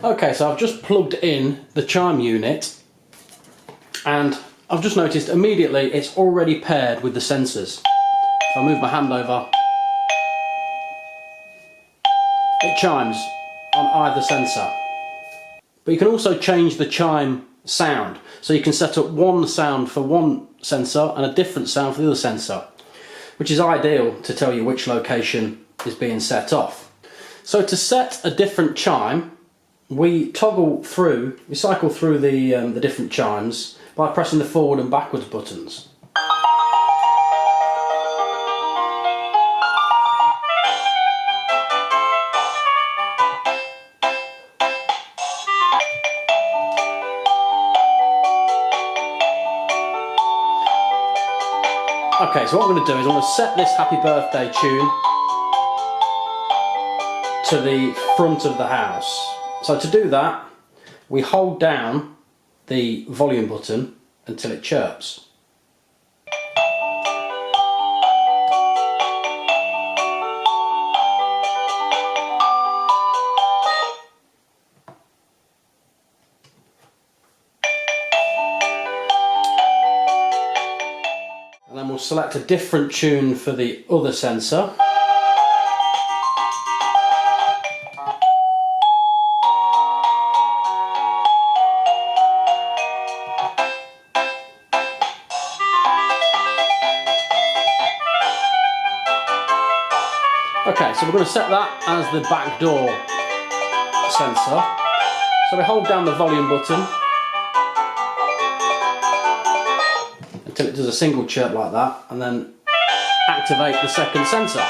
Okay, so I've just plugged in the chime unit and I've just noticed immediately it's already paired with the sensors. If I move my hand over, it chimes on either sensor. But you can also change the chime sound. So you can set up one sound for one sensor and a different sound for the other sensor, which is ideal to tell you which location is being set off. So to set a different chime, we cycle through the different chimes by pressing the forward and backwards buttons. Okay, so what I'm going to do is I'm going to set this happy birthday tune to the front of the house. So to do that, we hold down the volume button until it chirps. And then we'll select a different tune for the other sensor. Okay, so we're going to set that as the back door sensor. So we hold down the volume button until it does a single chirp like that, and then activate the second sensor.